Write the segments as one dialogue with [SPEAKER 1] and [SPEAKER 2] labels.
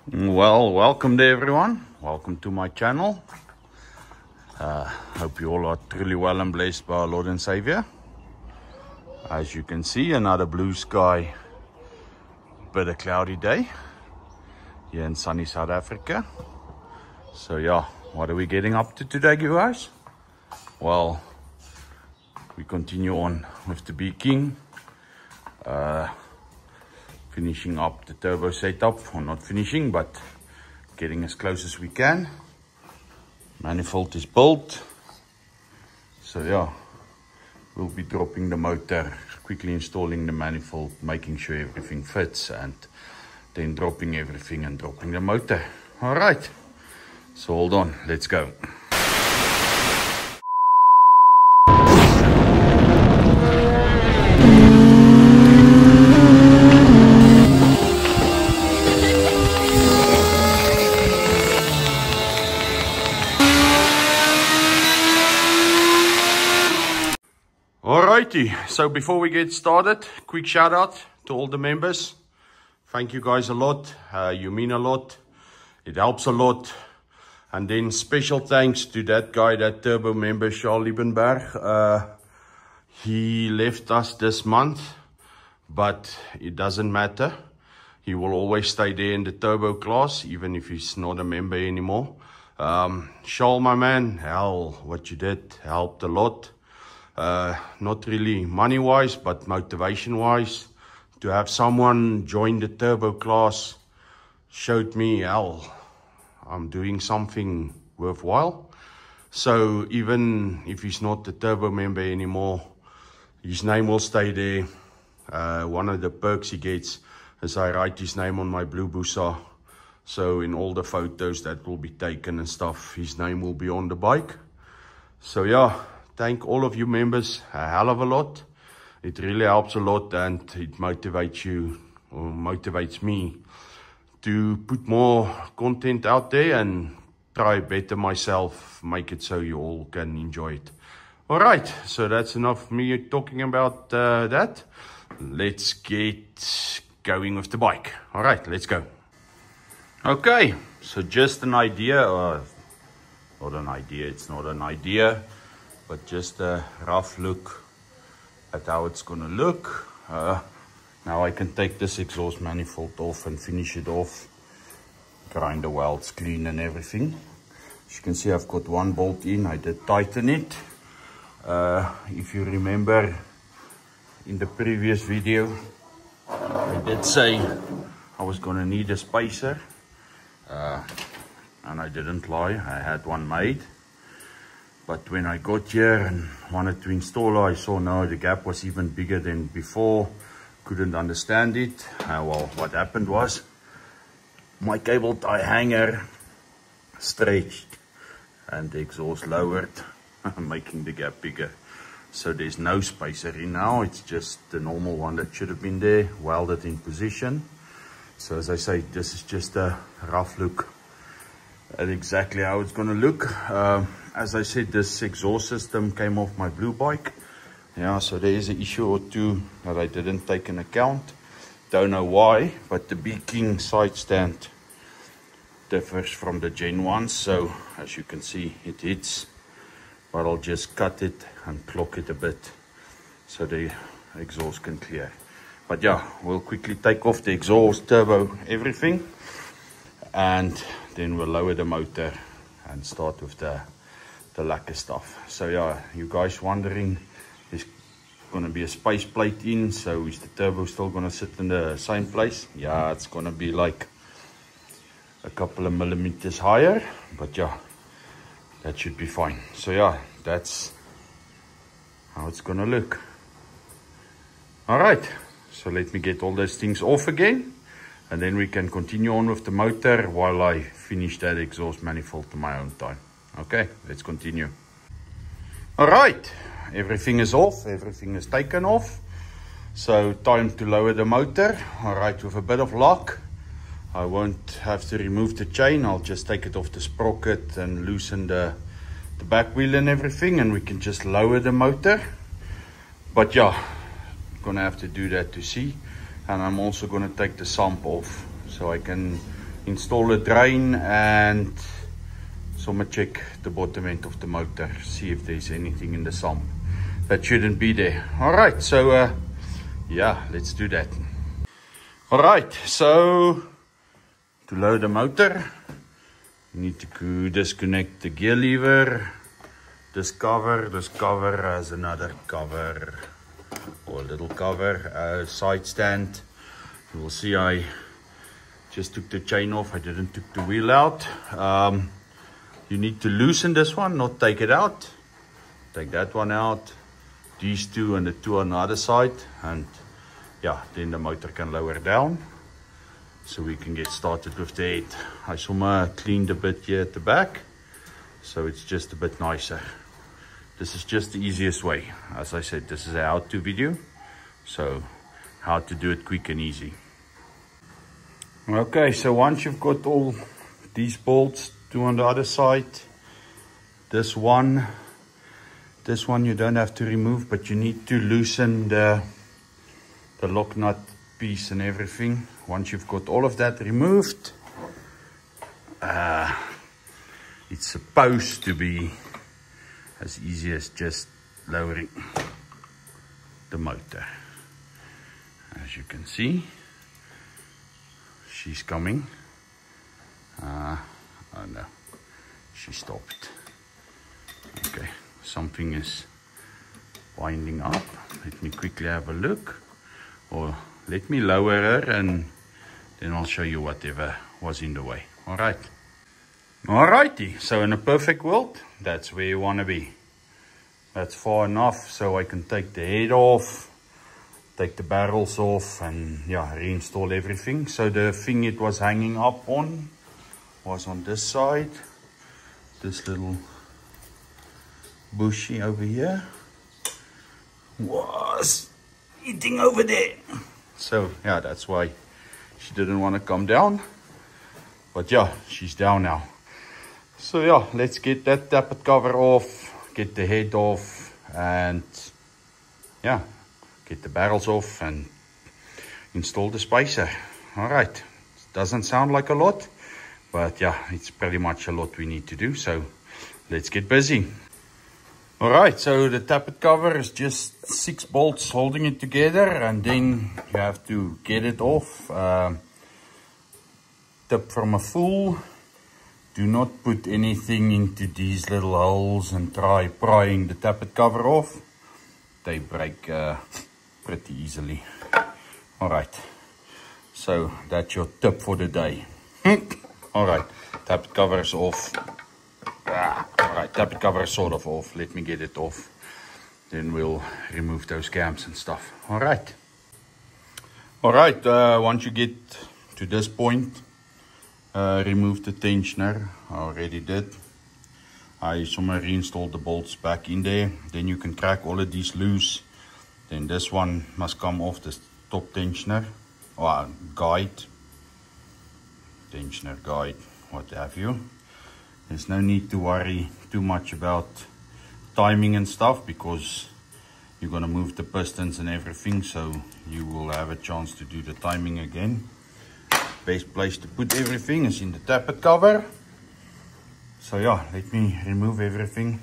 [SPEAKER 1] Well, welcome to everyone. Welcome to my channel. Hope you all are truly well and blessed by our Lord and Savior. As you can see, another blue sky, but a cloudy day here in sunny South Africa. So yeah, what are we getting up to today, guys? Well, we continue on with the Bee King. Finishing up the turbo setup, or not finishing, but getting as close as we can. Manifold is built, so yeah, we'll be dropping the motor, quickly installing the manifold, making sure everything fits, and then dropping everything and dropping the motor. All right, so hold on, let's go. Alrighty, so before we get started, quick shout out to all the members. Thank you guys a lot. You mean a lot. It helps a lot. And then special thanks to that guy, that turbo member, Charles Liebenberg. He left us this month, but it doesn't matter. He will always stay there in the turbo class, even if he's not a member anymore. Charles, my man, hell, what you did helped a lot. Not really money-wise, but motivation-wise. To have someone join the turbo class showed me, hell, I'm doing something worthwhile. So even if he's not the turbo member anymore, his name will stay there. One of the perks he gets is I write his name on my blue Busa. So in all the photos that will be taken and stuff, his name will be on the bike. So yeah. Thank all of you members a hell of a lot. It really helps a lot, and it motivates you, or motivates me, to put more content out there and try better myself, make it so you all can enjoy it. All right, so that's enough of me talking about that. Let's get going with the bike. All right, let's go. Okay, so just an idea, or not an idea, it's not an idea, but just a rough look at how it's gonna look. Now I can take this exhaust manifold off and finish it off, grind the welds clean and everything. As you can see, I've got one bolt in. I did tighten it. If you remember in the previous video, I did say I was gonna need a spacer, and I didn't lie, I had one made. But when I got here and wanted to install it, I saw no, the gap was even bigger than before. Couldn't understand it. Well, what happened was my cable tie hanger stretched and the exhaust lowered, making the gap bigger. So there's no spacer in now. It's just the normal one that should have been there, welded in position. So as I say, this is just a rough look at exactly how it's going to look. As I said, this exhaust system came off my blue bike. Yeah, so there is an issue or two that I didn't take into account. Don't know why, but the Bee King side stand differs from the Gen 1. So as you can see, it hits, but I'll just cut it and clock it a bit so the exhaust can clear. But yeah, we'll quickly take off the exhaust, turbo, everything, and then we'll lower the motor and start with the lacquer stuff. So yeah, you guys wondering, there's going to be a space plate in, so is the turbo still going to sit in the same place? Yeah, it's going to be like a couple of millimeters higher, but yeah, that should be fine. So yeah, that's how it's going to look. All right, so let me get all those things off again, and then we can continue on with the motor while I finish that exhaust manifold to my own time. Okay, let's continue. All right, everything is off, everything is taken off. So time to lower the motor. All right, with a bit of luck, I won't have to remove the chain. I'll just take it off the sprocket and loosen the back wheel and everything, and we can just lower the motor. But yeah, gonna have to do that to see. And I'm also gonna take the sump off so I can install the drain, and someone check the bottom end of the motor, see if there's anything in the sump that shouldn't be there. All right, so yeah, let's do that. All right, so to load the motor, you need to disconnect the gear lever. This cover has another cover, or a little cover, side stand. You will see I just took the chain off. I didn't take the wheel out. You need to loosen this one, not take it out. Take that one out, these two and the two on the other side, and yeah, then the motor can lower down. So we can get started with the head. I somewhat cleaned a bit here at the back, so it's just a bit nicer. This is just the easiest way. As I said, this is a how-to video, so how to do it quick and easy. Okay, so once you've got all these bolts, two on the other side, this one you don't have to remove, but you need to loosen the lock nut piece and everything. Once you've got all of that removed, it's supposed to be as easy as just lowering the motor. As you can see, she's coming. Oh no, she stopped. Okay, something is winding up. Let me quickly have a look, or let me lower her and then I'll show you whatever was in the way. All right. Alrighty, so in a perfect world, that's where you want to be. That's far enough so I can take the head off, take the barrels off, and yeah, reinstall everything. So the thing it was hanging up on was on this side. This little bushy over here was eating over there. So yeah, that's why she didn't want to come down. But yeah, she's down now. So yeah, let's get that tappet cover off, get the head off, and yeah, get the barrels off and install the spacer. All right, doesn't sound like a lot, but yeah, it's pretty much a lot we need to do. So let's get busy. All right, so the tappet cover is just 6 bolts holding it together, and then you have to get it off. Tip from a fool: do not put anything into these little holes and try prying the tappet cover off. They break pretty easily. All right, so that's your tip for the day. All right, tappet cover is off. All right, tappet cover is sort of off. Let me get it off. Then we'll remove those cams and stuff. All right. All right, once you get to this point, remove the tensioner. I already did. I somewhere reinstalled the bolts back in there. Then you can crack all of these loose. Then this one must come off the top tensioner or guide, tensioner guide, what have you. There's no need to worry too much about timing and stuff, because you're going to move the pistons and everything, so you will have a chance to do the timing again. Best place to put everything is in the tappet cover. So yeah, let me remove everything.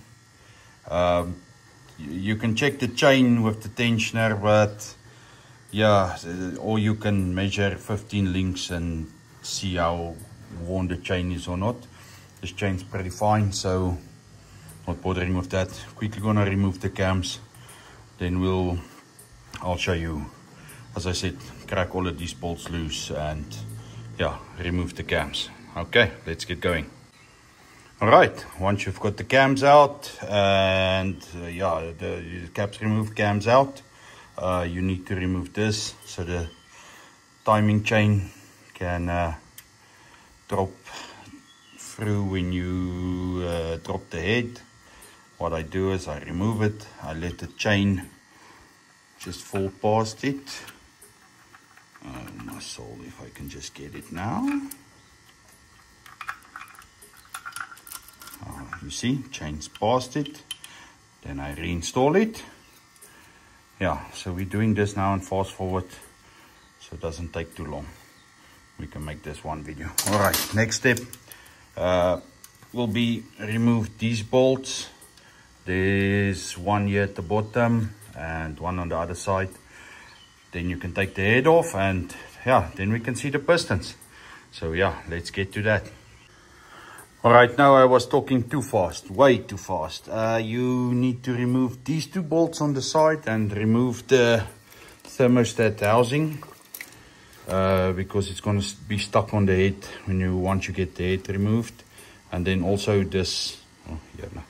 [SPEAKER 1] You can check the chain with the tensioner, but yeah, or you can measure 15 links and see how worn the chain is or not. This chain's pretty fine, so not bothering with that. Quickly gonna remove the cams, then I'll show you, as I said, crack all of these bolts loose and yeah, remove the cams. Okay, let's get going. All right, once you've got the cams out and yeah, the caps removed, cams out, you need to remove this so the timing chain can drop through when you drop the head. What I do is I remove it, I let the chain just fall past it. Oh my soul, if I can just get it now. You see, chain's past it. Then I reinstall it. Yeah, so we're doing this now and fast forward, so it doesn't take too long. we can make this one video. All right, next step will be remove these bolts. There's one here at the bottom and one on the other side. Then you can take the head off, and yeah, then we can see the pistons. So yeah, let's get to that. All right, now I was talking too fast, way too fast. You need to remove these two bolts on the side and remove the thermostat housing, because it's going to be stuck on the head once you get the head removed. And then also this, oh yeah, no.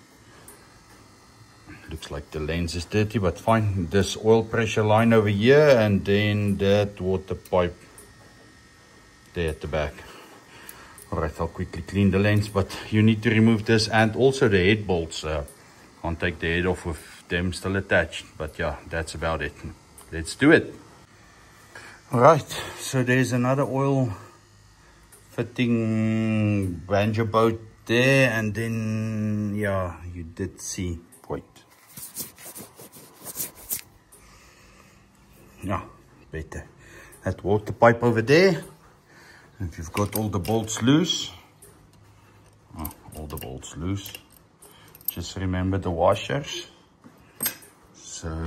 [SPEAKER 1] Looks like the lens is dirty, but fine. This oil pressure line over here, and then that water pipe there at the back. All right, I'll quickly clean the lens, but you need to remove this and also the head bolts. Can't take the head off with them still attached, but yeah, that's about it. Let's do it. All right, so there's another oil fitting banjo boat there, and then yeah, you did see, wait, yeah, better, that water pipe over there. If you've got all the bolts loose, just remember the washers. So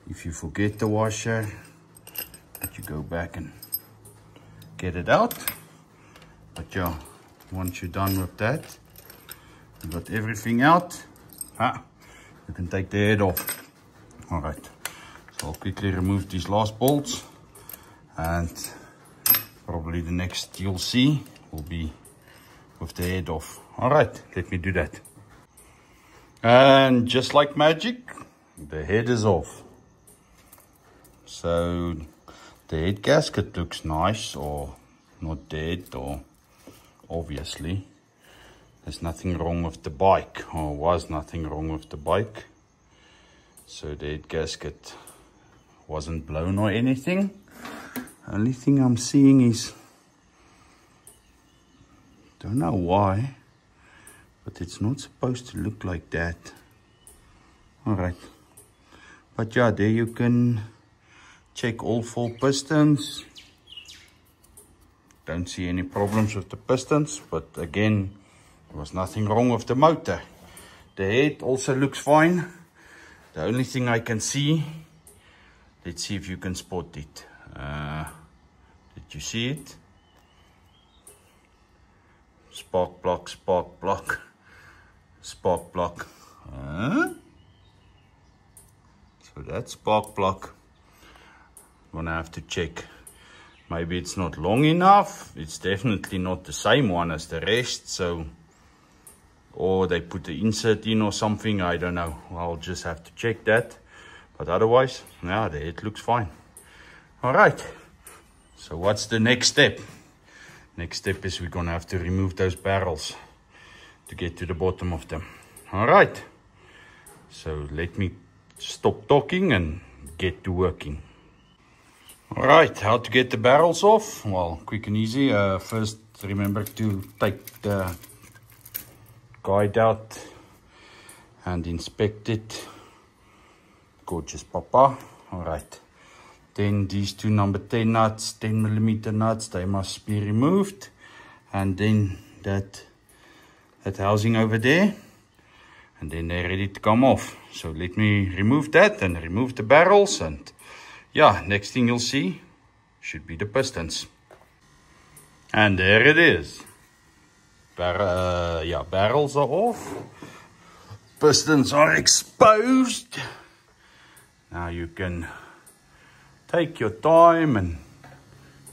[SPEAKER 1] if you forget the washer, that you go back and get it out. But yeah, once you're done with that, you got everything out, you can take the head off. All right, so I'll quickly remove these last bolts, and probably the next you'll see will be with the head off. All right, let me do that. And just like magic, the head is off. So the head gasket looks nice, or not dead, or obviously there's nothing wrong with the bike, or was nothing wrong with the bike. So the head gasket wasn't blown or anything. Only thing I'm seeing is, don't know why, but it's not supposed to look like that. All right, but yeah, there you can check all 4 pistons. Don't see any problems with the pistons, but again, there was nothing wrong with the motor. The head also looks fine. The only thing I can see, let's see if you can spot it. Did you see it? Spark plug, spark plug, spark plug. So that spark plug, I'm gonna have to check. Maybe it's not long enough. It's definitely not the same one as the rest. So, or they put the insert in or something. I don't know. I'll just have to check that. But otherwise, yeah, the head looks fine. All right. So what's the next step? Next step is we're gonna have to remove those barrels to get to the bottom of them. All right. So let me stop talking and get to working. All right, how to get the barrels off? Well, quick and easy. First, remember to take the guide out and inspect it. Gorgeous papa. All right. Then these two number 10 nuts, 10mm nuts, they must be removed. And then that housing over there. And then they're ready to come off. So let me remove that and remove the barrels, and yeah, next thing you'll see should be the pistons. And there it is. Barrels are off. Pistons are exposed. Now you can take your time and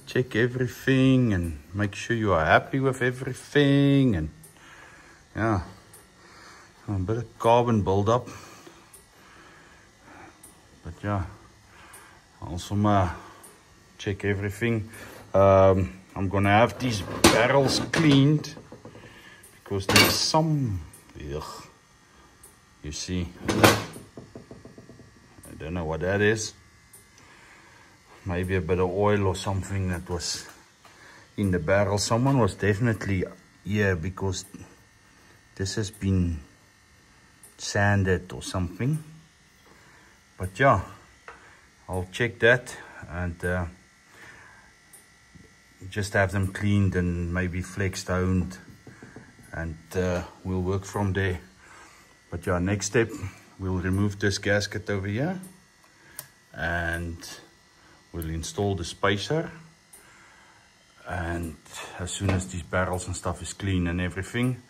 [SPEAKER 1] check everything and make sure you are happy with everything. And yeah, a bit of carbon buildup. But yeah, also check everything. I'm gonna have these barrels cleaned because there's some, you see, I don't know what that is. Maybe a bit of oil or something that was in the barrel. Someone was definitely here because this has been sanded or something. But yeah, I'll check that. And just have them cleaned and maybe flex toned, and we'll work from there. But yeah, next step, we'll remove this gasket over here and we'll install the spacer. And as soon as these barrels and stuff is clean and everything,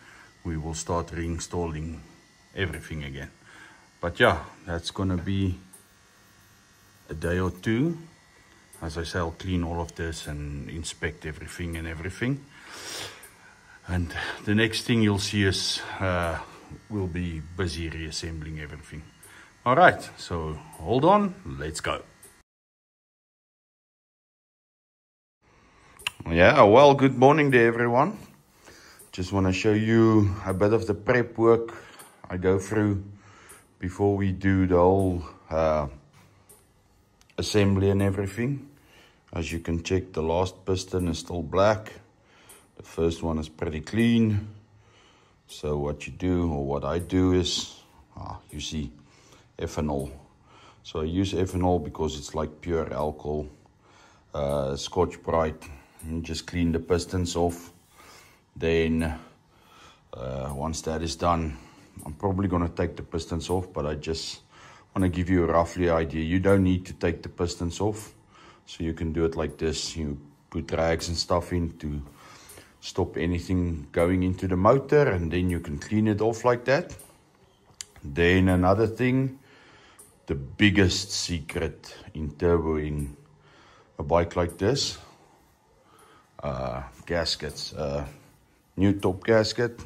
[SPEAKER 1] we will start reinstalling everything again. But yeah, that's gonna be a day or two. As I say, I'll clean all of this and inspect everything and everything. And the next thing you'll see is we'll be busy reassembling everything. All right, so hold on, let's go. Yeah, well, good morning there, everyone. Just want to show you a bit of the prep work I go through before we do the whole assembly and everything. As you can check, the last piston is still black. The first one is pretty clean. So what you do, or what I do, is you see ethanol. So I use ethanol because it's like pure alcohol. Scotch-Brite. And just clean the pistons off. Then once that is done, I'm probably going to take the pistons off, but I just want to give you a roughly idea. You don't need to take the pistons off, so you can do it like this. You put rags and stuff in to stop anything going into the motor, and then you can clean it off like that. Then another thing, the biggest secret in turboing a bike like this, gaskets. New top gasket,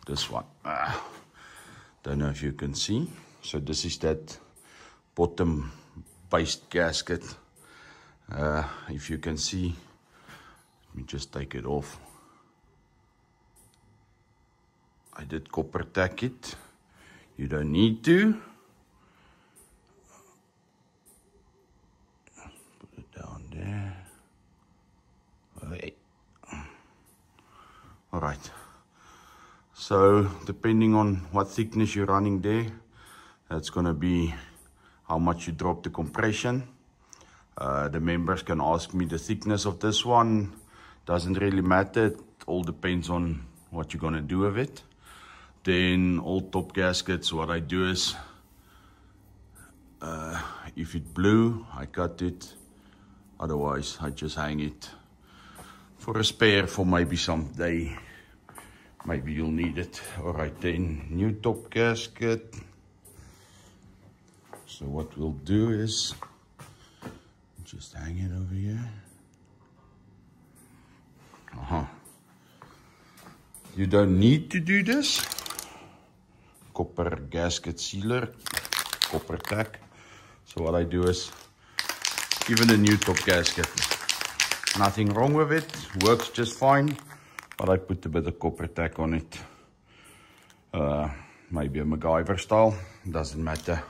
[SPEAKER 1] this one, don't know if you can see. So this is that bottom based gasket. If you can see, let me just take it off. I did copper tack it. You don't need to. Put it down there. All right. So depending on what thickness you're running there, that's going to be how much you drop the compression. The members can ask me the thickness of this one. Doesn't really matter. It all depends on what you're going to do with it. Then all top gaskets, what I do is, if it blew, I cut it. Otherwise, I just hang it for a spare for maybe someday. Maybe you'll need it. All right, then new top gasket. So what we'll do is just hang it over here. You don't need to do this. Copper gasket sealer, copper tack. So what I do is, even a new top gasket, nothing wrong with it, works just fine, but I put a bit of copper tack on it. Maybe a MacGyver style, doesn't matter.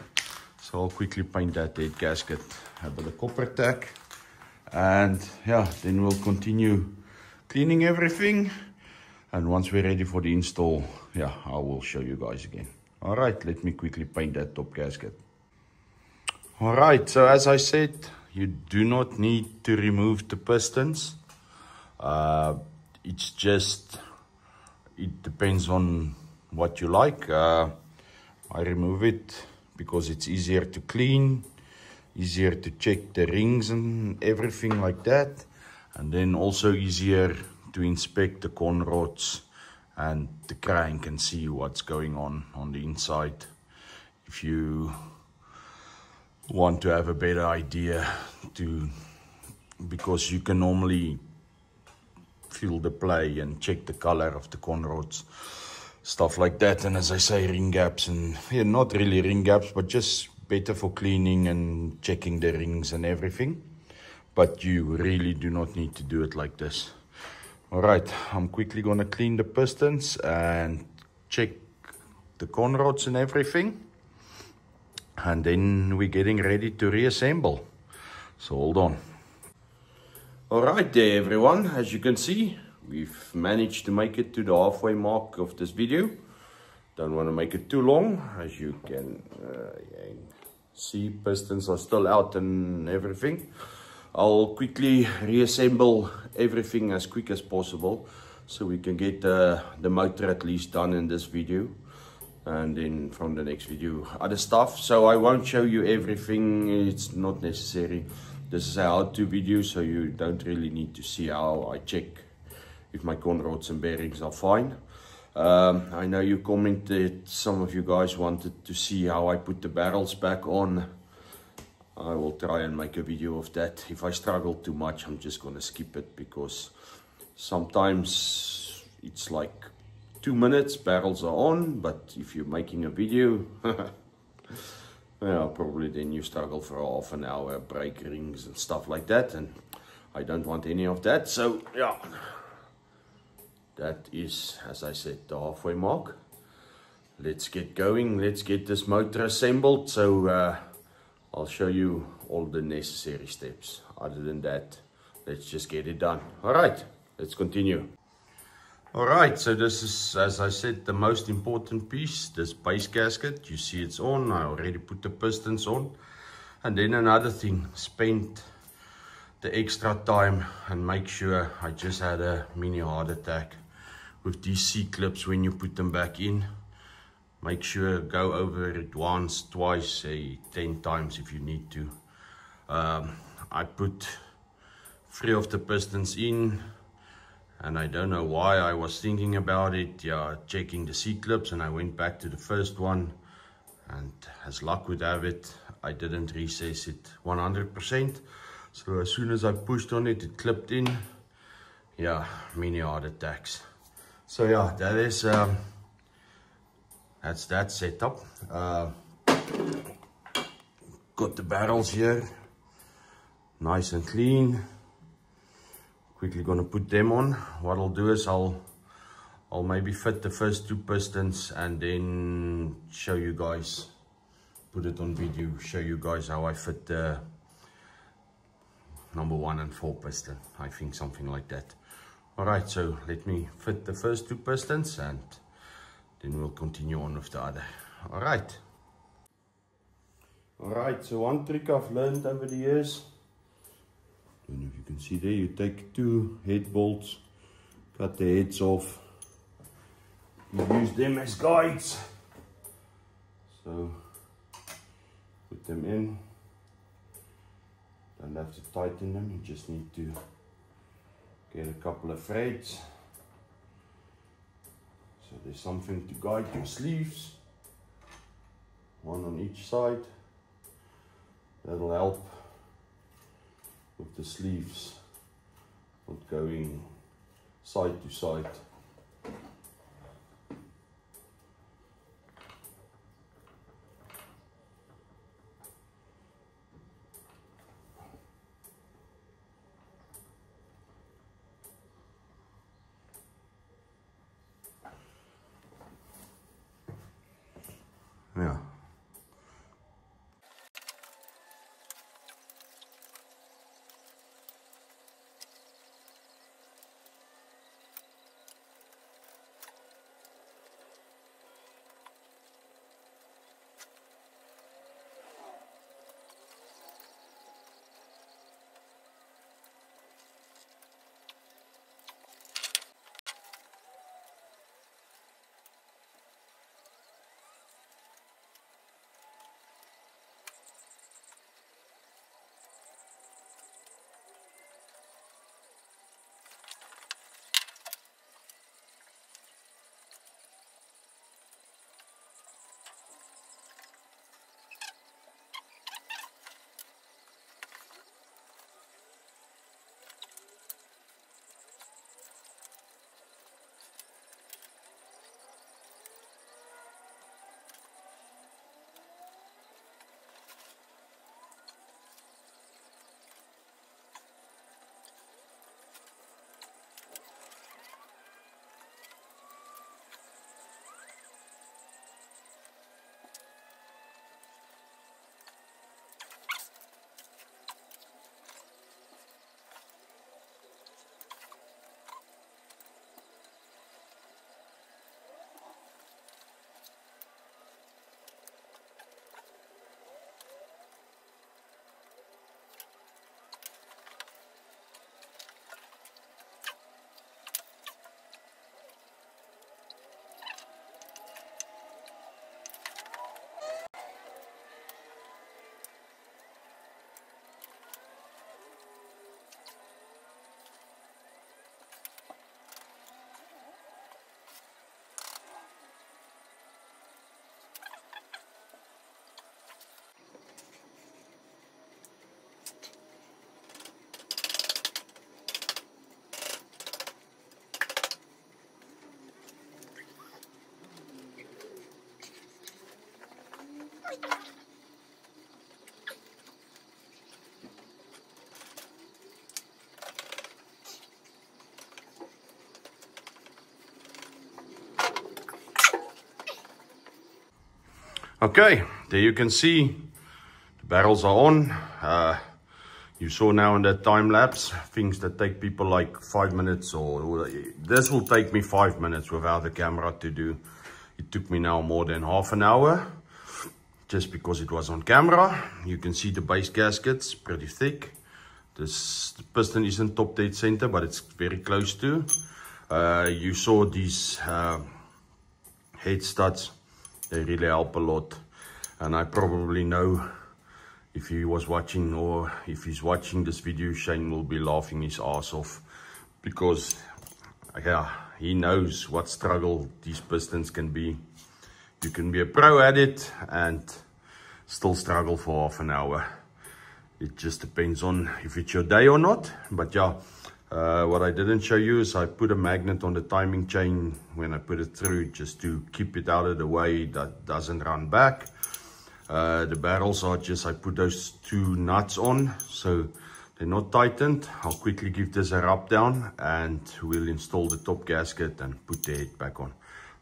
[SPEAKER 1] So I'll quickly paint that dead gasket a bit of copper tack, and yeah, then we'll continue cleaning everything. And once we're ready for the install, yeah, I will show you guys again. All right, let me quickly paint that top gasket. All right, so as I said, you do not need to remove the pistons. It's just, it depends on what you like. I remove it because it's easier to clean, easier to check the rings and everything like that. And then also easier to inspect the con rods and the crank and see what's going on the inside. If you want to have a better idea, because you can normally feel the play and check the color of the con rods, stuff like that. And as I say, ring gaps, and yeah, not really ring gaps, but just better for cleaning and checking the rings and everything. But you really do not need to do it like this. All right, I'm quickly gonna clean the pistons and check the con rods and everything. And then we're getting ready to reassemble. So hold on. All right there, everyone. As you can see, we've managed to make it to the halfway mark of this video. Don't want to make it too long. As you can see, pistons are still out and everything. I'll quickly reassemble everything as quick as possible so we can get the motor at least done in this video, and then from the next video other stuff. So I won't show you everything, it's not necessary. This is a how-to video, so you don't really need to see how I check if my con rods and bearings are fine. I know you commented, some of you guys wanted to see how I put the barrels back on. I will try and make a video of that. If I struggle too much, I'm just gonna skip it, because sometimes it's like 2 minutes, barrels are on, but if you're making a video, yeah, probably then you struggle for half an hour, break rings and stuff like that, and I don't want any of that. So yeah, that is, as I said, the halfway mark. Let's get going, let's get this motor assembled. So I'll show you all the necessary steps. Other than that, let's just get it done. All right, let's continue. All right, so this is, as I said, the most important piece, this base gasket. You see it's on. I already put the pistons on. And then another thing, spend the extra time and make sure. I just had a mini heart attack with these C-clips. When you put them back in, make sure go over it once, twice, say 10 times if you need to. I put 3 of the pistons in, and I don't know why. I was thinking about it, yeah, checking the C-clips, and I went back to the first one, and as luck would have it, I didn't recess it 100%. So as soon as I pushed on it, it clipped in. Yeah, mini heart attacks. So yeah, that is that's that setup. Got the barrels here, nice and clean. Quickly gonna put them on. What I'll do is I'll maybe fit the first 2 pistons and then show you guys, put it on video, show you guys how I fit the number 1 and 4 piston. I think something like that. All right, so let me fit the first 2 pistons and then we'll continue on with the other. All right. All right, so one trick I've learned over the years, I don't know if you can see there, you take 2 head bolts, cut the heads off, you use them as guides. So put them in, don't have to tighten them, you just need to get a couple of threads. So there's something to guide your sleeves, one on each side. That'll help with the sleeves not going side to side. Yeah. Okay, there you can see the barrels are on. You saw now in that time lapse, things that take people like 5 minutes, or this will take me 5 minutes without the camera to do. It took me now more than half an hour, just because it was on camera. You can see the base gaskets, pretty thick. The piston isn't top dead center, but it's very close to. You saw these head studs, they really help a lot. And I probably know, if he was watching, or if he's watching this video, Shane will be laughing his ass off, because yeah, he knows what struggle these pistons can be. You can be a pro at it and still struggle for half an hour. It just depends on if it's your day or not. But yeah, what I didn't show you is I put a magnet on the timing chain when I put it through, just to keep it out of the way, that doesn't run back. The barrels are just, I put those 2 nuts on, so they're not tightened. I'll quickly give this a rub down and we'll install the top gasket and put the head back on.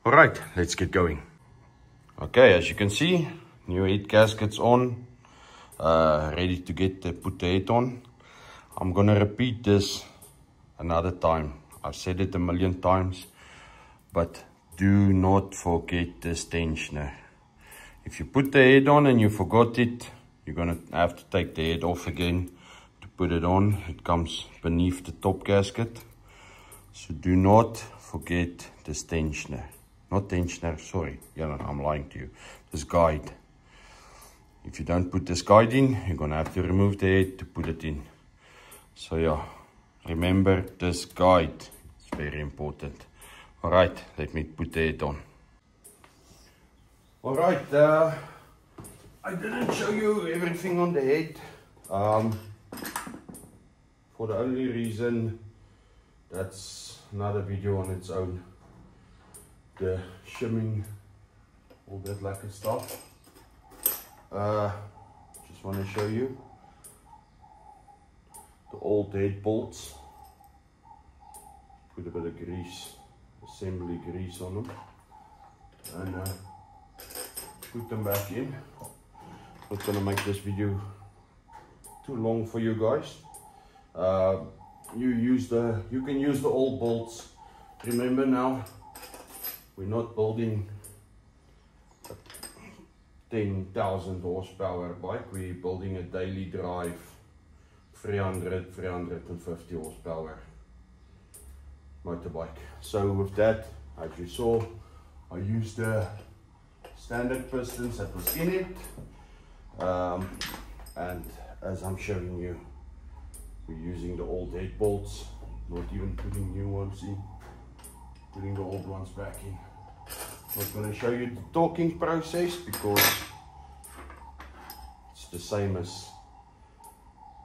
[SPEAKER 1] All right, let's get going. Okay, as you can see, new head gaskets on, ready to put the head on. I'm gonna repeat this another time. I've said it a million times, but do not forget this tensioner. If you put the head on and you forgot it, you're gonna have to take the head off again to put it on. It comes beneath the top gasket. So do not forget this tensioner. Not tensioner, sorry. Yeah, I'm lying to you. This guide. If you don't put this guide in, you're gonna have to remove the head to put it in. So yeah, remember this guide. It's very important. All right, let me put the head on. All right, I didn't show you everything on the head, for the only reason that's another video on its own. The shimming, all that lacquer stuff. Just want to show you the old head bolts. Put a bit of grease, assembly grease on them, and put them back in. Not gonna make this video too long for you guys. You can use the old bolts. Remember now, we're not building a 10,000 horsepower bike. We're building a daily drive 350 horsepower motorbike. So with that, as you saw, I used the standard pistons that was in it, and as I'm showing you, we're using the old head bolts, not even putting new ones in, putting the old ones back in. Not going to show you the torquing process because it's the same as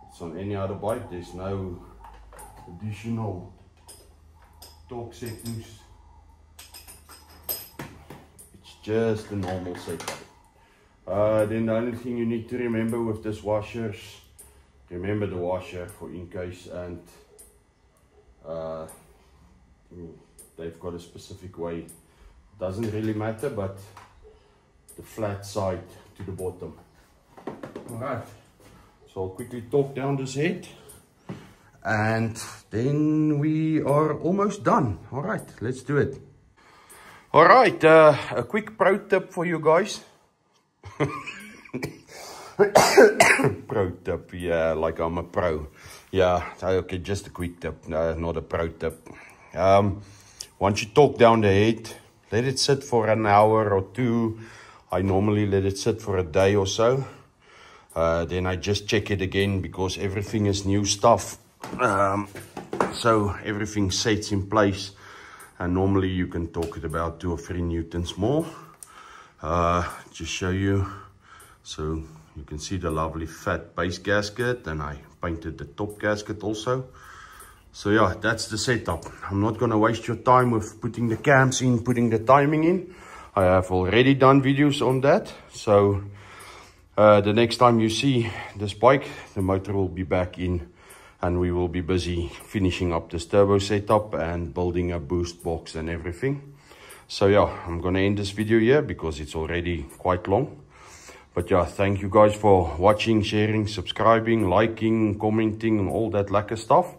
[SPEAKER 1] it's on any other bike. There's no additional torque settings. Just a normal setup. Then the only thing you need to remember with this washers, remember the washer for in case, and they've got a specific way. Doesn't really matter, but the flat side to the bottom. Alright, so I'll quickly torque down this head and then we are almost done. Alright, let's do it. Alright, a quick pro tip for you guys. Pro tip, yeah, like I'm a pro. Yeah, okay, just a quick tip, not a pro tip. Once you torque down the head, let it sit for an hour or two. I normally let it sit for a day or so. Then I just check it again because everything is new stuff. So everything sets in place. And normally you can torque it about 2 or 3 newtons more. Just show you. So you can see the lovely fat base gasket, and I painted the top gasket also. So yeah, that's the setup. I'm not gonna waste your time with putting the cams in, putting the timing in. I have already done videos on that. So the next time you see this bike, the motor will be back in and we will be busy finishing up this turbo setup and building a boost box and everything. So yeah, I'm gonna end this video here because it's already quite long. But yeah, thank you guys for watching, sharing, subscribing, liking, commenting, and all that lekker stuff.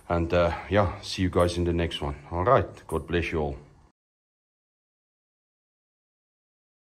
[SPEAKER 1] And yeah, see you guys in the next one. All right. God bless you all.